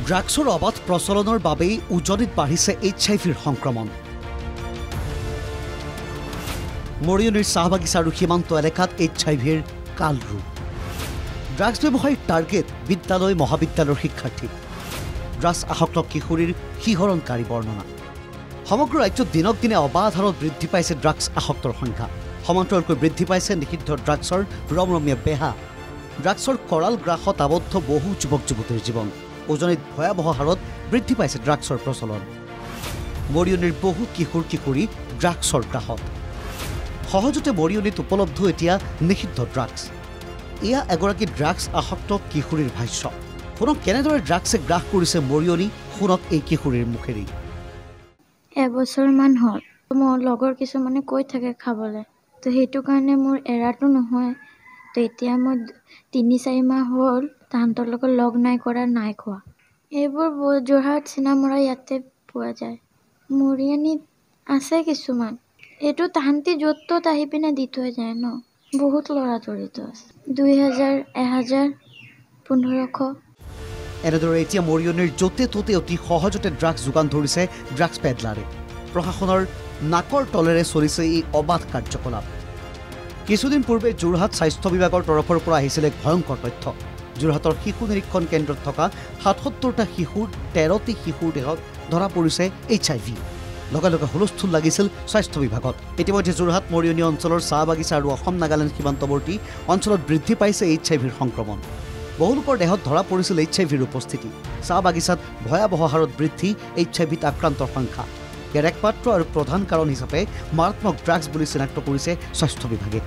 ড্ৰাগছৰ অবাধ প্ৰচলনৰ বাবেই উজনিত বাঢ়িছে HIV সংক্ৰমণ। মৰিয়নিৰ চাহ বাগিচা আৰু সীমান্ত এলেকাত HIVৰ কালৰূপ। ড্ৰাগছ ব্যৱসায়ীৰ টাৰ্গেট বিদ্যালয় মহাবিদ্যালয়ৰ শিক্ষাৰ্থী। ড্ৰাগছ আসক্ত কিশোৰীৰ শিহৰণকাৰী বৰ্ণনা। সমগ্ৰ ৰাজ্যত দিনক দিনে অবাধ হাৰত বৃদ্ধি পাইছে ড্ৰাগছ আসক্তৰ সংখ্যা। সমান্তৰালকৈ বৃদ্ধি পাইছে নিষিদ্ধ ড্ৰাগছৰ ৰমৰমীয়া বেহা। ড্ৰাগছৰ কৰাল গ্ৰাসত আবদ্ধ বহু যুৱক যুৱতীৰ জীৱন। উজনিত ভয়াৱহ হাৰত বৃদ্ধি পাইছে ড্ৰাগছৰ প্ৰচলন। মৰিয়নিৰ বহু কিশোৰ কিশোৰী ড্ৰাগছৰ গ্ৰাসত। সহজতে মৰিয়নিত উপলব্ধ এতিয়া নিষিদ্ধ ড্ৰাগছ। এয়া এগৰাকী ড্ৰাগছ আসক্ত কিশোৰীৰ ভাষ্য। শুনক কেনেদৰে ড্ৰাগছে গ্ৰাস কৰিছে মৰিয়নি। শুনক এই কিশোৰীৰ মুখেৰে। এবছৰমান হ'ল মোৰ লগৰ কিছুমানে কৈ থাকে খাবলৈ, তো সেইটো কাৰণে মোৰ এৰাটো নহয়। তো এতিয়া মই ৩-৪ মাহ হ'ল তাহাঁতৰ লগত লগ নাই কৰা, নাই খোৱা। এইবোৰ যোৰহাট চিনামৰা ইয়াতে পোৱা যায়। মৰিয়নিত আছে কিছুমান। এইটো তাহাঁতি য'ত ত'ত আহি পিনে দি থৈ যায় ন। বহুত ল'ৰা জড়িত আছে। ২০০০, ১০০০, ১৫০০। এনেদৰে এতিয়া মৰিয়নিৰ য'তে ত'তে অতি সহজতে ড্ৰাগছ যোগান ধৰিছে ড্ৰাগছ পেডলাৰে। প্ৰশাসনৰ নাকৰ তলেৰে চলিছে এই অবাধ কাৰ্যকলাপ। কিছুদিন পূৰ্বে যোৰহাট স্বাস্থ্য বিভাগৰ তৰফৰ পৰা আহিছিল এক ভয়ংকৰ তথ্য। যোৰহাটৰ শিশু নিৰীক্ষণ কেন্দ্ৰত থকা ৭৭টা শিশুৰ ১৩টি শিশুৰ দেহত ধৰা পৰিছে HIV। লগে লগে হুলস্থুল লাগিছিল স্বাস্থ্য বিভাগত। ইতিমধ্যে যোৰহাট মৰিয়নি অঞ্চলৰ চাহ বাগিচা আৰু অসম নাগালেণ্ড সীমান্তৱৰ্তী অঞ্চলত বৃদ্ধি পাইছে HIVৰ সংক্ৰমণ। বহু লোকৰ দেহত ধৰা পৰিছিল HIVৰ উপস্থিতি। চাহ বাগিচাত ভয়াৱহ হাৰত বৃদ্ধি HIVত আক্ৰান্তৰ সংখ্যা। ইয়াৰ একমাত্ৰ আৰু প্ৰধান কাৰণ হিচাপে মাৰাত্মক ড্ৰাগছ বুলি চিনাক্ত কৰিছে স্বাস্থ্য বিভাগে।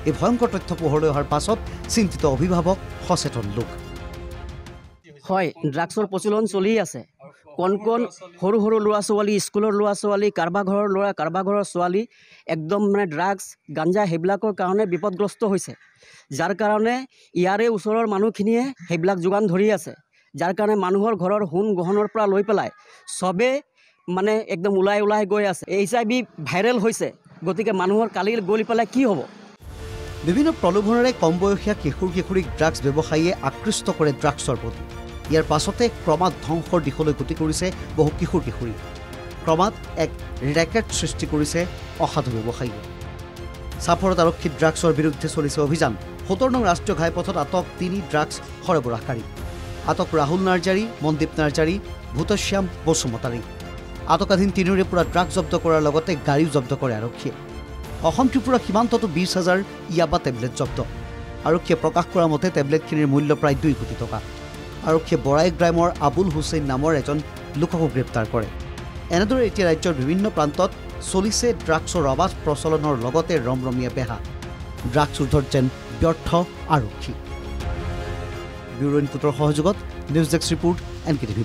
এই ভয়ংকৰ তথ্য পোহৰলৈ অহাৰ পাছত চিন্তিত অভিভাৱক, সচেতন লোক। হয়, ড্ৰাগছৰ প্ৰচলন চলি আছে। কণ সৰু সৰু ল'ৰা ছোৱালী, স্কুলৰ ল'ৰা ছোৱালী, কাৰোবাৰ ঘৰৰ ল'ৰা, কাৰোবাৰ ঘৰৰ ছোৱালী একদম ড্ৰাগছ, গাঞ্জা সেইবিলাকৰ কাৰণে বিপদগ্ৰস্ত হৈছে। যাৰ কাৰণে ইয়াৰে ওচৰৰ মানুহখিনিয়ে সেইবিলাক যোগান ধৰি আছে। যাৰ কাৰণে মানুহৰ ঘৰৰ সোণ গহণৰ পৰা লৈ পেলাই চবে একদম ওলাই গৈ আছে। HIV ভাইৰেল হৈছে। গতিকে মানুহৰ কালি গলি পেলাই কি হ'ব? বিভিন্ন প্ৰলোভনেৰে কম বয়সীয়া কিশোৰ কিশোৰীক ড্ৰাগছ ব্যৱসায়ীয়ে আকৃষ্ট কৰে ড্ৰাগছৰ প্ৰতি। ইয়াৰ পাছতে ক্ৰমাৎ ধ্বংসৰ দিশলৈ গতি কৰিছে বহু কিশোৰ কিশোৰী। ক্ৰমাৎ এক ৰেকেট সৃষ্টি কৰিছে অসাধু ব্যৱসায়ীয়ে। চাপৰত আৰক্ষীৰ ড্ৰাগছৰ বিৰুদ্ধে চলিছে অভিযান। ৭০ নং ৰাষ্ট্ৰীয় ঘাইপথত আটক ৩ ড্ৰাগছ সৰবৰাহকাৰী। আটক ৰাহুল নাৰ্জাৰী, মনদীপ নাৰ্জাৰী, ভূতশ্যাম বসুমতাৰী। আটকাধীন তিনিওৰে পৰা ড্ৰাগছ জব্দ কৰাৰ লগতে গাড়ীও জব্দ কৰে আৰক্ষীয়ে। অসম ত্ৰিপুৰা সীমান্ততো ২০,০০০ ইয়াবা টেবলেট জব্দ। আৰক্ষীয়ে প্ৰকাশ কৰা মতে টেবলেটখিনিৰ মূল্য প্ৰায় ২ কোটি টকা। আৰক্ষীয়ে বৰাই গ্ৰামৰ আবুল হুছেইন নামৰ এজন লোককো গ্ৰেপ্তাৰ কৰে। এনেদৰে এতিয়া ৰাজ্যৰ বিভিন্ন প্ৰান্তত চলিছে ড্ৰাগছৰ অবাধ প্ৰচলনৰ লগতে ৰমৰমীয়া বেহা। ড্ৰাগছ ৰোধত যেন ব্যৰ্থ আৰক্ষী। ব্যুৰ ইনপুটৰ সহযোগত নিউজ ডেস্ক ৰিপোৰ্ট NKTV+।